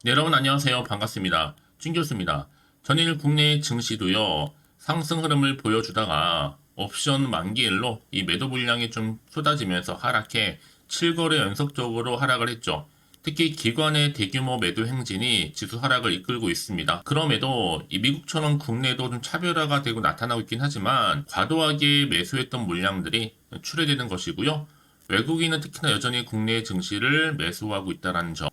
네, 여러분 안녕하세요. 반갑습니다. 진 교수입니다. 전일 국내 증시도요, 상승 흐름을 보여주다가 옵션 만기일로 이 매도 물량이 좀 쏟아지면서 하락해 7거래 연속적으로 하락을 했죠. 특히 기관의 대규모 매도 행진이 지수 하락을 이끌고 있습니다. 그럼에도 이 미국처럼 국내도 좀 차별화가 되고 나타나고 있긴 하지만 과도하게 매수했던 물량들이 출회되는 것이고요. 외국인은 특히나 여전히 국내 증시를 매수하고 있다는 점.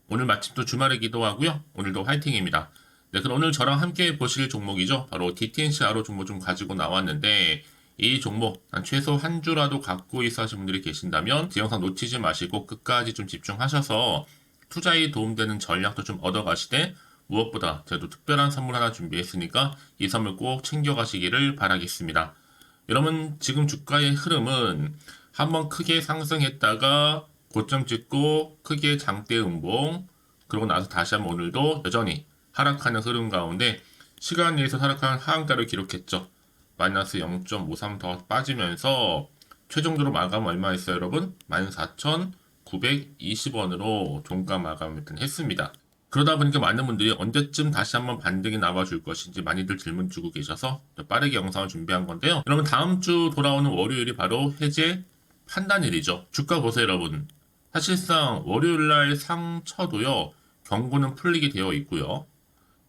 오늘 마침 또 주말이기도 하고요. 오늘도 화이팅입니다. 네, 그럼 오늘 저랑 함께 보실 종목이죠. 바로 DTNC 아로 종목 좀 가지고 나왔는데 이 종목 한 최소 한 주라도 갖고 있어 하신 분들이 계신다면 이 영상 놓치지 마시고 끝까지 좀 집중하셔서 투자에 도움되는 전략도 좀 얻어가시되 무엇보다 저도 특별한 선물 하나 준비했으니까 이 선물 꼭 챙겨가시기를 바라겠습니다. 여러분 지금 주가의 흐름은 한번 크게 상승했다가 고점 찍고 크게 장대 음봉 그러고 나서 다시 한번 오늘도 여전히 하락하는 흐름 가운데 시간 내에서 하락한 하한가를 기록했죠. 마이너스 0.53 더 빠지면서 최종적으로 마감 얼마 했어요 여러분? 14,920원으로 종가 마감을 했습니다. 그러다 보니까 많은 분들이 언제쯤 다시 한번 반등이 나와줄 것인지 많이들 질문 주고 계셔서 빠르게 영상을 준비한 건데요. 여러분 다음 주 돌아오는 월요일이 바로 해제 판단일이죠. 주가 보세요 여러분. 사실상 월요일날 상처도요. 경고는 풀리게 되어 있고요.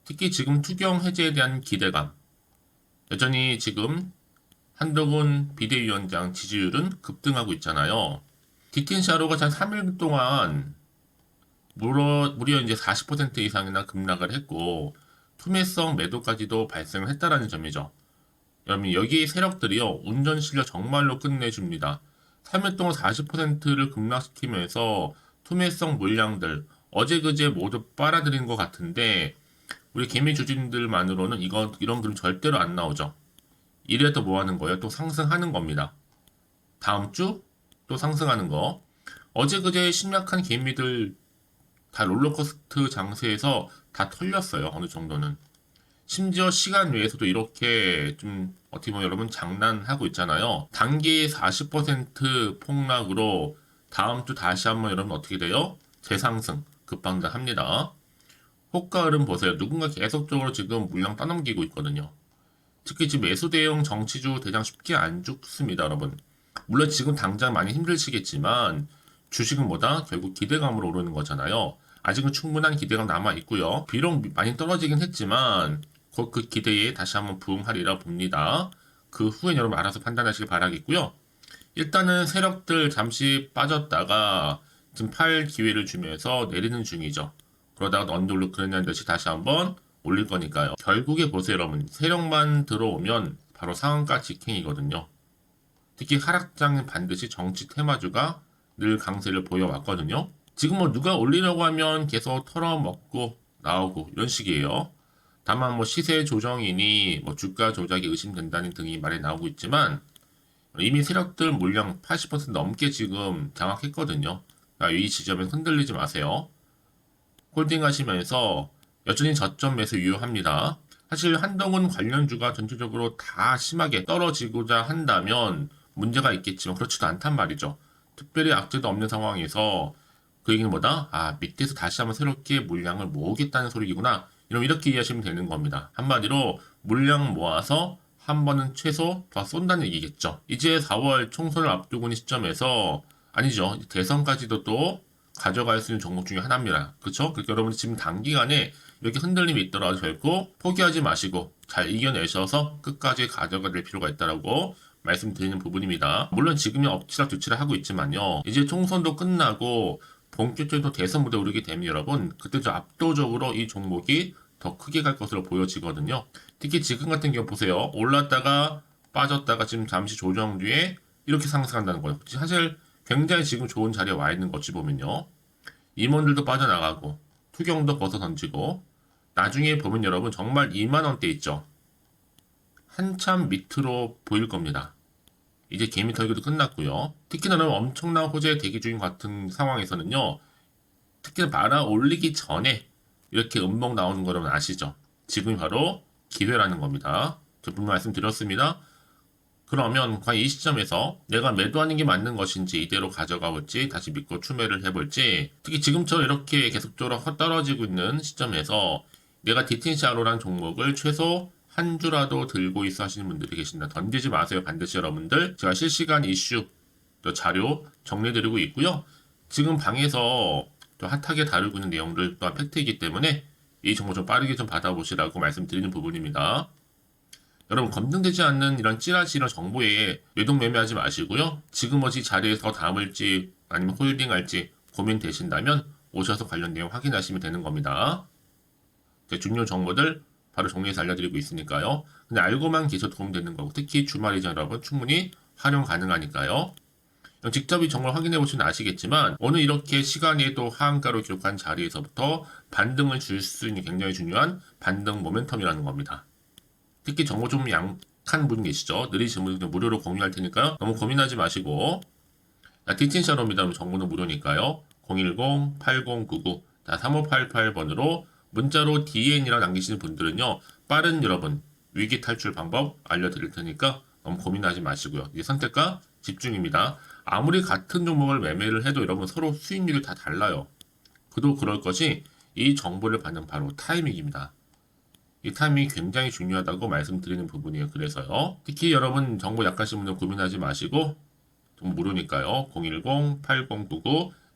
특히 지금 투경 해제에 대한 기대감. 여전히 지금 한동훈 비대위원장 지지율은 급등하고 있잖아요. 디틴샤로가 한 3일 동안 무려 이제 40% 이상이나 급락을 했고 투매성 매도까지도 발생을 했다라는 점이죠. 여러분 여기 세력들이요 운전 실력 정말로 끝내줍니다. 3일 동안 40%를 급락시키면서 투매성 물량들 어제 그제 모두 빨아들인 것 같은데 우리 개미 주주님들만으로는 이런 그림 절대로 안 나오죠. 이래도 뭐 하는 거예요? 또 상승하는 겁니다. 다음 주 또 상승하는 거. 어제 그제 심약한 개미들 다 롤러코스터 장세에서 다 털렸어요. 어느 정도는. 심지어 시간 외에서도 이렇게 좀 어떻게 보면 여러분 장난하고 있잖아요. 단기 40% 폭락으로 다음 주 다시 한번 여러분 어떻게 돼요? 재상승 급방전합니다. 호가 흐름 보세요. 누군가 계속적으로 지금 물량 떠넘기고 있거든요. 특히 지금 매수 대응 정치주 대장 쉽게 안 죽습니다, 여러분. 물론 지금 당장 많이 힘드시겠지만 주식은 뭐다? 결국 기대감으로 오르는 거잖아요. 아직은 충분한 기대감 남아 있고요. 비록 많이 떨어지긴 했지만 곧 그 기대에 다시 한번 부응하리라 봅니다. 그 후엔 여러분 알아서 판단하시길 바라겠고요. 일단은 세력들 잠시 빠졌다가 지금 팔 기회를 주면서 내리는 중이죠. 그러다가 언제 올릴 그랬냐는 듯이 다시 한번 올릴 거니까요. 결국에 보세요, 여러분. 세력만 들어오면 바로 상한가 직행이거든요. 특히 하락장은 반드시 정치 테마주가 늘 강세를 보여왔거든요. 지금 뭐 누가 올리려고 하면 계속 털어먹고 나오고 이런 식이에요. 다만 뭐 시세 조정이니 뭐 주가 조작이 의심된다는 등이 말이 나오고 있지만 이미 세력들 물량 80% 넘게 지금 장악했거든요. 그러니까 이 지점에 흔들리지 마세요. 홀딩 하시면서 여전히 저점 매수 유효합니다. 사실 한동훈 관련주가 전체적으로 다 심하게 떨어지고자 한다면 문제가 있겠지만 그렇지도 않단 말이죠. 특별히 악재도 없는 상황에서 그 얘기는 뭐다? 아, 밑에서 다시 한번 새롭게 물량을 모으겠다는 소리이구나. 이렇게 이해하시면 되는 겁니다. 한마디로 물량 모아서 한 번은 최소 더 쏜다는 얘기겠죠. 이제 4월 총선을 앞두고 있는 시점에서 아니죠. 대선까지도 또 가져갈 수 있는 종목 중에 하나입니다. 그렇죠? 그러니까 여러분 지금 단기간에 이렇게 흔들림이 있더라도 결코 포기하지 마시고 잘 이겨내셔서 끝까지 가져가 될 필요가 있다라고 말씀드리는 부분입니다. 물론 지금은 엎치락뒤치락 하고 있지만요. 이제 총선도 끝나고 본격적으로 대선 무대에 오르게 되면 여러분 그때 좀 압도적으로 이 종목이 더 크게 갈 것으로 보여지거든요. 특히 지금 같은 경우 보세요. 올랐다가 빠졌다가 지금 잠시 조정 뒤에 이렇게 상승한다는 거예요. 사실 굉장히 지금 좋은 자리에 와 있는 거 어찌 보면요. 임원들도 빠져나가고 투경도 벗어 던지고 나중에 보면 여러분 정말 2만 원대 있죠. 한참 밑으로 보일 겁니다. 이제 개미 털기도 끝났고요. 특히나 엄청난 호재 대기 중인 같은 상황에서는요. 특히나 말아 올리기 전에 이렇게 음봉 나오는 거 여러분 아시죠? 지금이 바로 기회라는 겁니다. 저 분명 말씀드렸습니다. 그러면 과연 이 시점에서 내가 매도하는 게 맞는 것인지 이대로 가져가 볼지 다시 믿고 추매를 해볼지, 특히 지금처럼 이렇게 계속적으로 떨어지고 있는 시점에서 내가 DTCRO라는 종목을 최소 한 주라도 들고 있어 하시는 분들이 계신다. 던지지 마세요. 반드시 여러분들. 제가 실시간 이슈 또 자료 정리해드리고 있고요. 지금 방에서 또 핫하게 다루고 있는 내용들 또한 팩트이기 때문에 이 정보 좀 빠르게 좀 받아보시라고 말씀드리는 부분입니다. 여러분, 검증되지 않는 이런 찌라시 이런 정보에 매도매매하지 마시고요. 지금 어디 자리에서 담을지 아니면 홀딩할지 고민되신다면 오셔서 관련 내용 확인하시면 되는 겁니다. 중요 정보들 바로 정리해서 알려드리고 있으니까요. 근데 알고만 계셔도 도움되는 거고, 특히 주말이죠 여러분, 충분히 활용 가능하니까요. 직접 이 정보를 확인해 보시면 아시겠지만 오늘 이렇게 시간에도 하한가로 기록한 자리에서부터 반등을 줄 수 있는 굉장히 중요한 반등 모멘텀이라는 겁니다. 특히 정보 좀 약한 분 계시죠? 느리신 분들 무료로 공유할 테니까요. 너무 고민하지 마시고, 디틴샤로입니다. 정보는 무료니까요. 010-8099-3588번으로 문자로 DN이라고 남기시는 분들은요, 빠른 여러분 위기 탈출 방법 알려드릴 테니까 너무 고민하지 마시고요. 이제 선택과 집중입니다. 아무리 같은 종목을 매매를 해도 여러분 서로 수익률이 다 달라요. 그도 그럴 것이 이 정보를 받는 바로 타이밍입니다. 이 타이밍이 굉장히 중요하다고 말씀드리는 부분이에요. 그래서요. 특히 여러분 정보 약하신 분들 고민하지 마시고, 정보 무료니까요.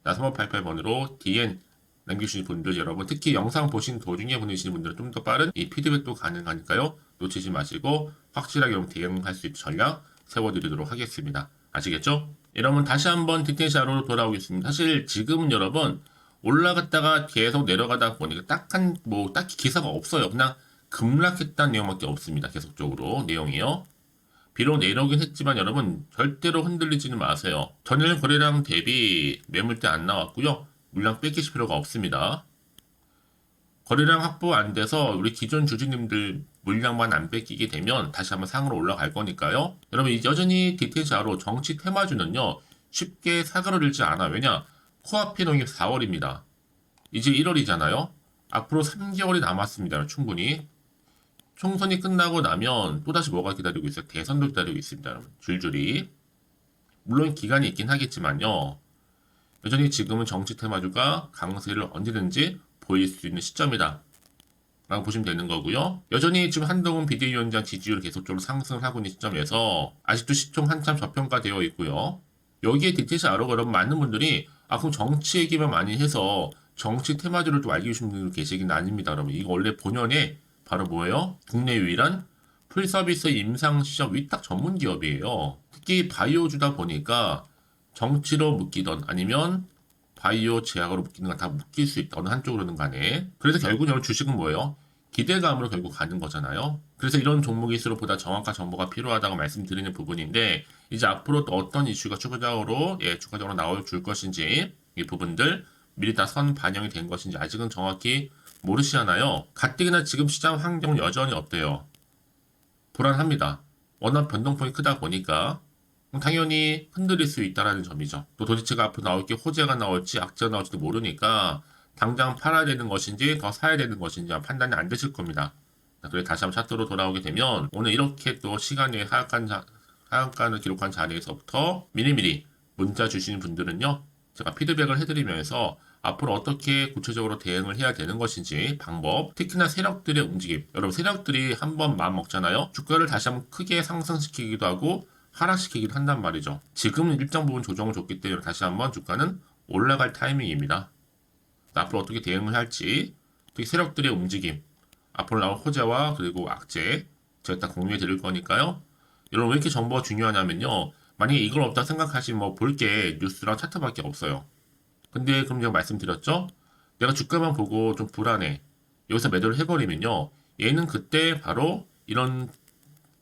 010-8099-3588번으로 DN 남기시는 분들 여러분, 특히 영상 보신 도중에 보내시는 분들은 좀 더 빠른 이 피드백도 가능하니까요. 놓치지 마시고 확실하게 여러분 대응할 수 있는 전략 세워드리도록 하겠습니다. 아시겠죠? 여러분 다시 한번 디테일샤로 돌아오겠습니다. 사실 지금은 여러분 올라갔다가 계속 내려가다 보니까 딱히 기사가 없어요. 그냥 급락했다는 내용밖에 없습니다. 계속적으로 내용이요. 비록 내려오긴 했지만 여러분 절대로 흔들리지는 마세요. 전일 거래량 대비 매물대 안 나왔고요. 물량 뺏기실 필요가 없습니다. 거래량 확보 안 돼서 우리 기존 주주님들 물량만 안 뺏기게 되면 다시 한번 상으로 올라갈 거니까요. 여러분 여전히 디테일샤로 정치 테마주는요 쉽게 사고를 들지 않아. 왜냐? 코앞에 놓인 게 4월입니다. 이제 1월이잖아요. 앞으로 3개월이 남았습니다. 충분히. 총선이 끝나고 나면 또다시 뭐가 기다리고 있어요? 대선도 기다리고 있습니다. 여러분. 줄줄이. 물론 기간이 있긴 하겠지만요. 여전히 지금은 정치 테마주가 강세를 언제든지 보일 수 있는 시점이다 라고 보시면 되는 거고요. 여전히 지금 한동훈 비대위원장 지지율 계속적으로 상승을 하고 있는 시점에서 아직도 시총 한참 저평가되어 있고요. 여기에 디테일을 알아보고 여러분 많은 분들이 그럼 정치 얘기만 많이 해서 정치 테마주를 또 알고 계신 분들 계시긴 아닙니다. 여러분 이거 원래 본연에 바로 뭐예요? 국내 유일한 풀서비스 임상시험 위탁 전문 기업이에요. 특히 바이오주다 보니까 정치로 묶이던 아니면 바이오 제약으로 묶이는 건 다 묶일 수 있다. 어느 한쪽으로는 간에. 그래서 결국 여러분 주식은 뭐예요? 기대감으로 결국 가는 거잖아요. 그래서 이런 종목일수록 보다 정확한 정보가 필요하다고 말씀드리는 부분인데, 이제 앞으로 또 어떤 이슈가 추가적으로 나올 줄 것인지 이 부분들 미리 다 선 반영이 된 것인지 아직은 정확히 모르시잖아요. 가뜩이나 지금 시장 환경은 여전히 어때요? 불안합니다. 워낙 변동폭이 크다 보니까 당연히 흔들릴 수 있다는 점이죠. 또 도지체가 앞으로 나올 게 호재가 나올지 악재가 나올지도 모르니까 당장 팔아야 되는 것인지 더 사야 되는 것인지 판단이 안 되실 겁니다. 그래서 다시 한번 차트로 돌아오게 되면 오늘 이렇게 또 시간에 하한가를 기록한 자리에서부터 미리미리 문자 주시는 분들은요. 제가 피드백을 해드리면서 앞으로 어떻게 구체적으로 대응을 해야 되는 것인지 방법, 특히나 세력들의 움직임. 여러분 세력들이 한번 마음 먹잖아요. 주가를 다시 한번 크게 상승시키기도 하고 하락시키기도 한단 말이죠. 지금은 일정 부분 조정을 줬기 때문에 다시 한번 주가는 올라갈 타이밍입니다. 앞으로 어떻게 대응을 할지, 특히 세력들의 움직임, 앞으로 나올 호재와 그리고 악재 제가 다 공유해 드릴 거니까요. 여러분 왜 이렇게 정보가 중요하냐면요. 만약에 이걸 없다 생각하시면 볼 게 뉴스랑 차트밖에 없어요. 근데 그럼 제가 말씀드렸죠? 내가 주가만 보고 좀 불안해. 여기서 매도를 해버리면요. 얘는 그때 바로 이런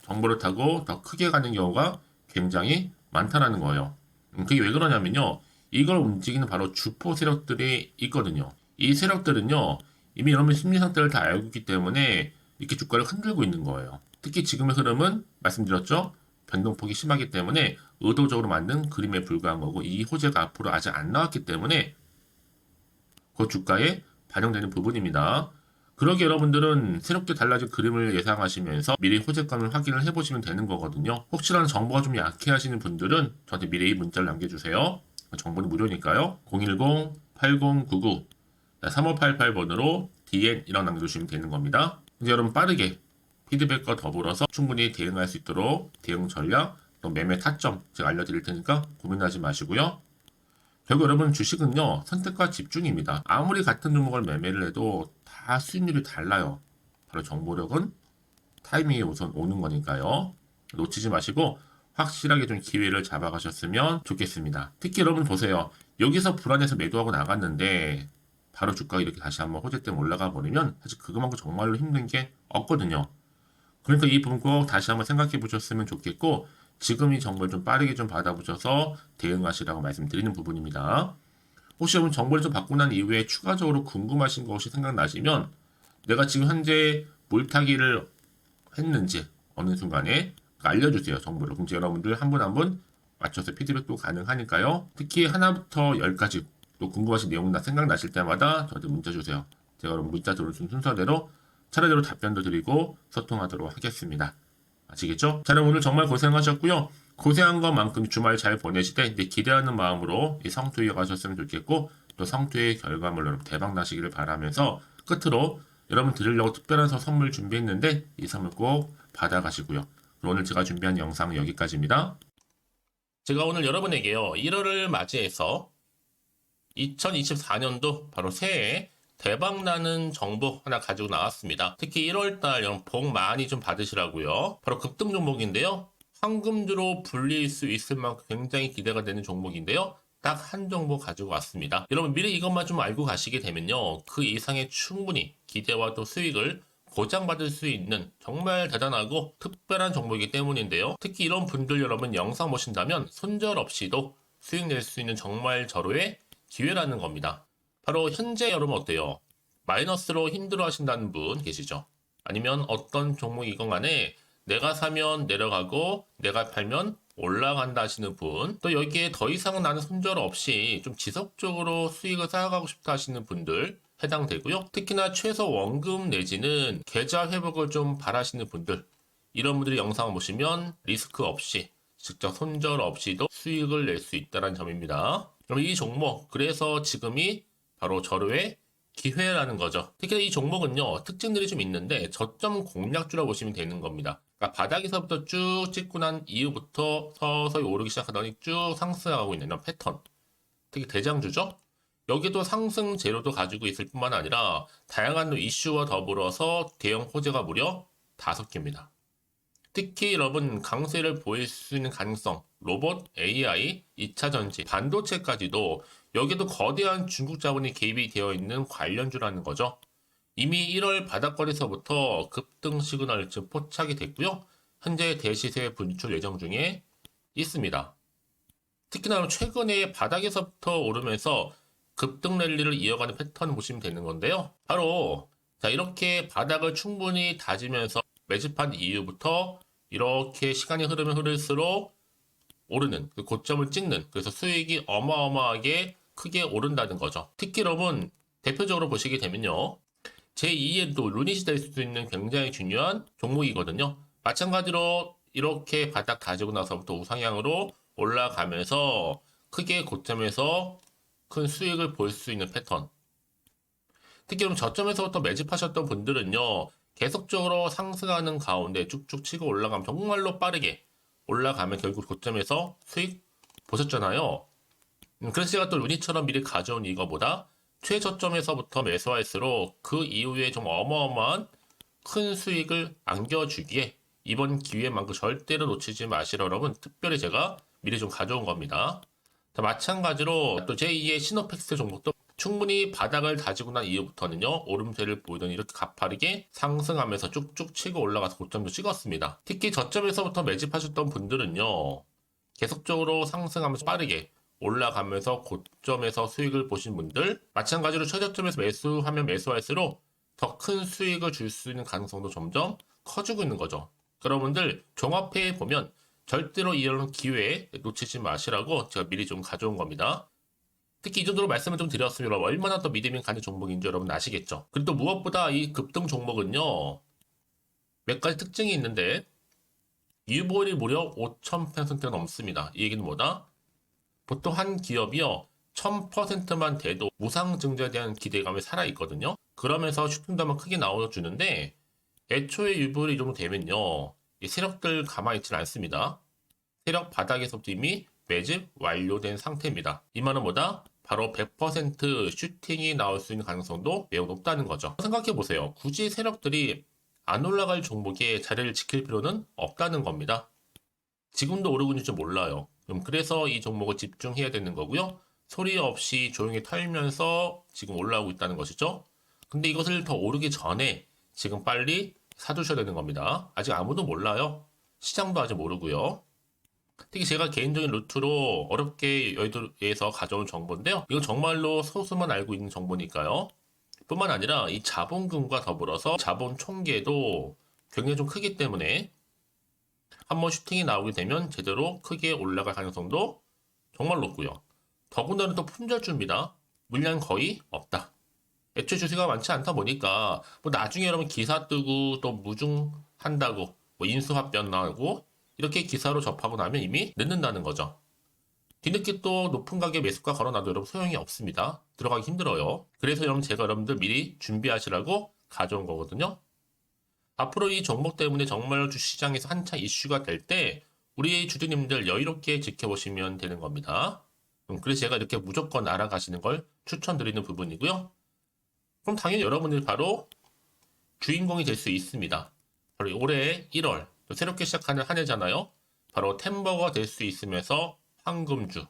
정보를 타고 더 크게 가는 경우가 굉장히 많다라는 거예요. 그게 왜 그러냐면요. 이걸 움직이는 바로 주포 세력들이 있거든요. 이 세력들은요. 이미 여러분 심리 상태를 다 알고 있기 때문에 이렇게 주가를 흔들고 있는 거예요. 특히 지금의 흐름은 말씀드렸죠. 변동폭이 심하기 때문에 의도적으로 만든 그림에 불과한 거고 이 호재가 앞으로 아직 안 나왔기 때문에 그 주가에 반영되는 부분입니다. 그러기 여러분들은 새롭게 달라질 그림을 예상하시면서 미리 호재감을 확인을 해보시면 되는 거거든요. 혹시라도 정보가 좀 약해 하시는 분들은 저한테 미리 문자를 남겨주세요. 정보는 무료니까요. 010-8099-3588번으로 DN이라고 남겨주시면 되는 겁니다. 이제 여러분 빠르게 피드백과 더불어서 충분히 대응할 수 있도록 대응 전략, 또 매매 타점 제가 알려드릴 테니까 고민하지 마시고요. 결국 여러분 주식은요 선택과 집중입니다. 아무리 같은 종목을 매매를 해도 다 수익률이 달라요. 바로 정보력은 타이밍이 우선 오는 거니까요. 놓치지 마시고 확실하게 좀 기회를 잡아가셨으면 좋겠습니다. 특히 여러분 보세요. 여기서 불안해서 매도하고 나갔는데 바로 주가가 이렇게 다시 한번 호재 때문에 올라가 버리면 사실 그것만큼 정말로 힘든 게 없거든요. 그러니까 이 부분 꼭 다시 한번 생각해 보셨으면 좋겠고 지금 이 정보를 좀 빠르게 좀 받아보셔서 대응하시라고 말씀드리는 부분입니다. 혹시 여러분 정보를 좀 받고 난 이후에 추가적으로 궁금하신 것이 생각나시면 내가 지금 현재 물타기를 했는지 어느 순간에 알려주세요. 정보를. 그럼 여러분들 한 분 한 분 맞춰서 피드백도 가능하니까요. 특히 하나부터 열까지 또 궁금하신 내용이나 생각나실 때마다 저한테 문자 주세요. 제가 여러분 문자 들어오신 순서대로 차례대로 답변도 드리고 소통하도록 하겠습니다. 아시겠죠? 자, 여러분 오늘 정말 고생하셨고요. 고생한 것만큼 주말 잘 보내시되 이제 기대하는 마음으로 이 성투 이어가셨으면 좋겠고 또 성투의 결과물로 여러분 대박 나시기를 바라면서 끝으로 여러분 드리려고 특별한 선물 준비했는데 이 선물 꼭 받아가시고요. 오늘 제가 준비한 영상은 여기까지입니다. 제가 오늘 여러분에게요 1월을 맞이해서 2024년도 바로 새해 대박나는 정보 하나 가지고 나왔습니다. 특히 1월달 여러분 복 많이 좀 받으시라고요. 바로 급등 종목인데요. 황금주로 불릴 수 있을 만큼 굉장히 기대가 되는 종목인데요. 딱 한 종목 가지고 왔습니다. 여러분 미리 이것만 좀 알고 가시게 되면요. 그 이상의 충분히 기대와 또 수익을 보장받을 수 있는 정말 대단하고 특별한 종목이기 때문인데요. 특히 이런 분들 여러분 영상 보신다면 손절없이도 수익 낼 수 있는 정말 절호의 기회라는 겁니다. 바로 현재 여러분 어때요? 마이너스로 힘들어 하신다는 분 계시죠? 아니면 어떤 종목이건 간에 내가 사면 내려가고 내가 팔면 올라간다 하시는 분, 또 여기에 더 이상 나는 손절 없이 좀 지속적으로 수익을 쌓아가고 싶다 하시는 분들 해당되고요. 특히나 최소 원금 내지는 계좌 회복을 좀 바라시는 분들, 이런 분들이 영상을 보시면 리스크 없이 직접 손절 없이도 수익을 낼 수 있다는 점입니다. 그럼 이 종목, 그래서 지금이 바로 절호의 기회라는 거죠. 특히 이 종목은요, 특징들이 좀 있는데 저점 공략주라 보시면 되는 겁니다. 그러니까 바닥에서부터 쭉 찍고 난 이후부터 서서히 오르기 시작하더니 쭉 상승하고 있는 이런 패턴. 특히 대장주죠. 여기도 상승 재료도 가지고 있을 뿐만 아니라 다양한 이슈와 더불어서 대형 호재가 무려 5개입니다. 특히 여러분 강세를 보일 수 있는 가능성, 로봇, AI, 2차 전지, 반도체까지도 여기도 거대한 중국 자본이 개입이 되어 있는 관련주라는 거죠. 이미 1월 바닥거리에서부터 급등 시그널 즉 포착이 됐고요. 현재 대시세 분출 예정 중에 있습니다. 특히나 최근에 바닥에서부터 오르면서 급등 랠리를 이어가는 패턴을 보시면 되는 건데요. 바로 자 이렇게 바닥을 충분히 다지면서 매집한 이후부터 이렇게 시간이 흐르면 흐를수록 오르는 그 고점을 찍는, 그래서 수익이 어마어마하게 크게 오른다는 거죠. 특히 여러분 대표적으로 보시게 되면요, 제2의 또 루닛이 될 수 있는 굉장히 중요한 종목이거든요. 마찬가지로 이렇게 바닥 다지고 나서부터 우상향으로 올라가면서 크게 고점에서 큰 수익을 볼 수 있는 패턴. 특히 그럼 저점에서부터 매집하셨던 분들은요, 계속적으로 상승하는 가운데 쭉쭉 치고 올라가면 정말로 빠르게 올라가면 결국 고점에서 수익 보셨잖아요. 그래서 제가 또 루니처럼 미리 가져온 이거보다 최저점에서부터 매수할수록 그 이후에 좀 어마어마한 큰 수익을 안겨주기에 이번 기회만큼 절대로 놓치지 마시라 여러분 특별히 제가 미리 좀 가져온 겁니다. 자, 마찬가지로 또 제2의 시노팩스 종목도 충분히 바닥을 다지고 난 이후부터는요 오름세를 보이던 이렇게 가파르게 상승하면서 쭉쭉 치고 올라가서 고점도 찍었습니다. 특히 저점에서부터 매집하셨던 분들은요 계속적으로 상승하면서 빠르게 올라가면서 고점에서 수익을 보신 분들, 마찬가지로 최저점에서 매수하면 매수할수록 더 큰 수익을 줄 수 있는 가능성도 점점 커지고 있는 거죠. 여러분들 종합해 보면 절대로 이런 기회에 놓치지 마시라고 제가 미리 좀 가져온 겁니다. 특히 이 정도로 말씀을 좀 드렸으면 여러분 얼마나 더 믿음이 가는 종목인지 여러분 아시겠죠? 그리고 또 무엇보다 이 급등 종목은요, 몇 가지 특징이 있는데, 유보율이 무려 5,000%가 넘습니다. 이 얘기는 뭐다? 보통 한 기업이요, 1000%만 돼도 무상증자에 대한 기대감이 살아있거든요. 그러면서 슈팅도 한번 크게 나와주는데, 애초에 유보율이 이 정도 되면요, 이 세력들 가만히 있지는 않습니다. 세력 바닥에서부터 이미 매집 완료된 상태입니다. 이 말은 뭐다? 바로 100% 슈팅이 나올 수 있는 가능성도 매우 높다는 거죠. 생각해보세요. 굳이 세력들이 안 올라갈 종목에 자리를 지킬 필요는 없다는 겁니다. 지금도 오르고 있는지 몰라요. 그래서 이 종목을 집중해야 되는 거고요. 소리 없이 조용히 털면서 지금 올라오고 있다는 것이죠. 근데 이것을 더 오르기 전에 지금 빨리 사두셔야 되는 겁니다. 아직 아무도 몰라요. 시장도 아직 모르고요. 특히 제가 개인적인 루트로 어렵게 여의도에서 가져온 정보인데요. 이건 정말로 소수만 알고 있는 정보니까요. 뿐만 아니라 이 자본금과 더불어서 자본 총계도 굉장히 좀 크기 때문에 한번 슈팅이 나오게 되면 제대로 크게 올라갈 가능성도 정말 높고요. 더군다나 또 품절주입니다. 물량 거의 없다. 애초에 주식가 많지 않다 보니까 뭐 나중에 여러분 기사 뜨고 또 무중한다고 뭐 인수합병 나오고 이렇게 기사로 접하고 나면 이미 늦는다는 거죠. 뒤늦게 또 높은 가격 매수가 걸어놔도 여러분 소용이 없습니다. 들어가기 힘들어요. 그래서 여러분 제가 여러분들 미리 준비하시라고 가져온 거거든요. 앞으로 이 종목 때문에 정말 주시장에서 한창 이슈가 될 때 우리 주주님들 여유롭게 지켜보시면 되는 겁니다. 그래서 제가 이렇게 무조건 알아가시는 걸 추천드리는 부분이고요. 그럼 당연히 여러분들이 바로 주인공이 될 수 있습니다. 바로 올해 1월 또 새롭게 시작하는 한 해잖아요. 바로 템버가 될 수 있으면서 황금주,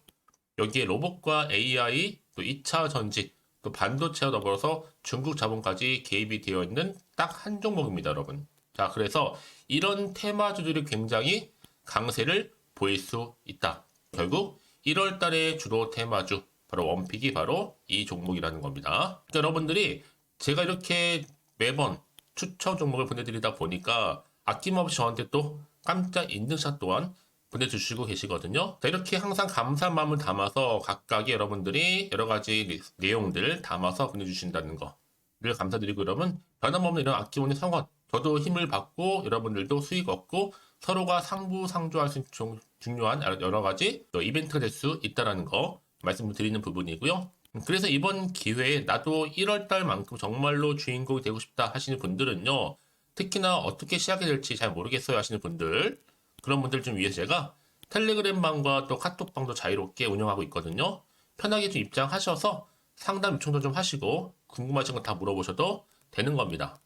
여기에 로봇과 AI, 또 2차 전지, 또 반도체와 더불어서 중국 자본까지 개입이 되어 있는 딱 한 종목입니다, 여러분. 자, 그래서 이런 테마주들이 굉장히 강세를 보일 수 있다. 결국 1월 달에 주로 테마주, 바로 원픽이 바로 이 종목이라는 겁니다. 그러니까 여러분들이 제가 이렇게 매번 추천 종목을 보내드리다 보니까 아낌없이 저한테 또 깜짝 인증샷 또한 보내주시고 계시거든요. 자, 이렇게 항상 감사한 마음을 담아서 각각의 여러분들이 여러 가지 내용들 담아서 보내주신다는 거를 감사드리고, 여러분 변함없는 이런 아낌없는 성원, 저도 힘을 받고 여러분들도 수익 얻고 서로가 상부상조할 수 있는 중요한 여러 가지 이벤트가 될 수 있다는 거 말씀을 드리는 부분이고요. 그래서 이번 기회에 나도 1월달만큼 정말로 주인공이 되고 싶다 하시는 분들은요, 특히나 어떻게 시작이 될지 잘 모르겠어요 하시는 분들, 그런 분들 좀 위해서 제가 텔레그램 방과 또 카톡 방도 자유롭게 운영하고 있거든요. 편하게 좀 입장하셔서 상담 요청도 좀 하시고 궁금하신 거 다 물어보셔도 되는 겁니다.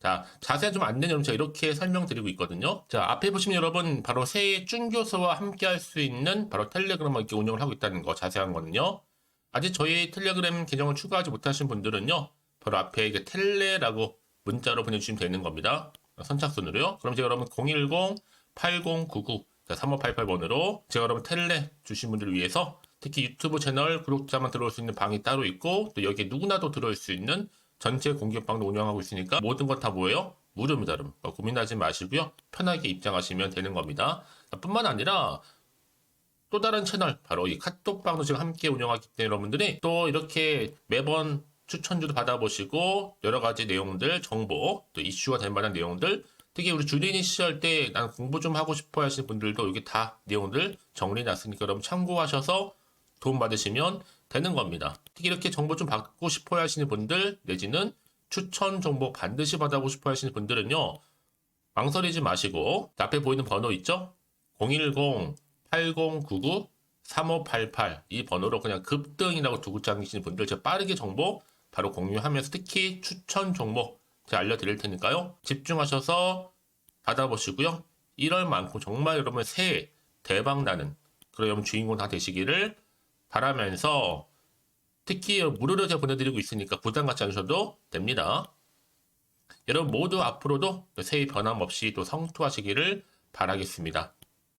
자, 자세한 좀 안내는 여러분 제가 이렇게 설명드리고 있거든요. 자, 앞에 보시면 여러분 바로 새해 준교수와 함께 할 수 있는 바로 텔레그램을 이렇게 운영을 하고 있다는 거, 자세한 거는요. 아직 저희 텔레그램 계정을 추가하지 못하신 분들은요, 바로 앞에 이제 텔레라고 문자로 보내주시면 되는 겁니다. 선착순으로요. 그럼 제가 여러분 010-8099-3588번으로 제가 여러분 텔레 주신 분들을 위해서 특히 유튜브 채널 구독자만 들어올 수 있는 방이 따로 있고, 또 여기에 누구나도 들어올 수 있는 전체 공개방도 운영하고 있으니까 모든 것 다 뭐예요? 무료입니다, 여러분. 고민하지 마시고요. 편하게 입장하시면 되는 겁니다. 뿐만 아니라 또 다른 채널, 바로 이 카톡방도 지금 함께 운영하기 때문에 여러분들이 또 이렇게 매번 추천주도 받아보시고 여러 가지 내용들, 정보, 또 이슈가 될 만한 내용들, 특히 우리 주린이 시절 때 난 공부 좀 하고 싶어 하시는 분들도 여기 다 내용들 정리해놨으니까 여러분 참고하셔서 도움 받으시면 되는 겁니다. 특히 이렇게 정보 좀 받고 싶어 하시는 분들, 내지는 추천 정보 반드시 받아보고 싶어 하시는 분들은요, 망설이지 마시고 앞에 보이는 번호 있죠? 010-8099-3588 이 번호로 그냥 급등이라고 두고 당기시는 분들 제가 빠르게 정보 바로 공유하면서 특히 추천 종목 제가 알려드릴 테니까요. 집중하셔서 받아보시고요. 1월만큼 정말 여러분 새해 대박나는 그런 여러분 주인공 다 되시기를 바라면서, 특히 무료로 제가 보내드리고 있으니까 부담 갖지 않으셔도 됩니다. 여러분 모두 앞으로도 새해 변함없이 또 성투하시기를 바라겠습니다.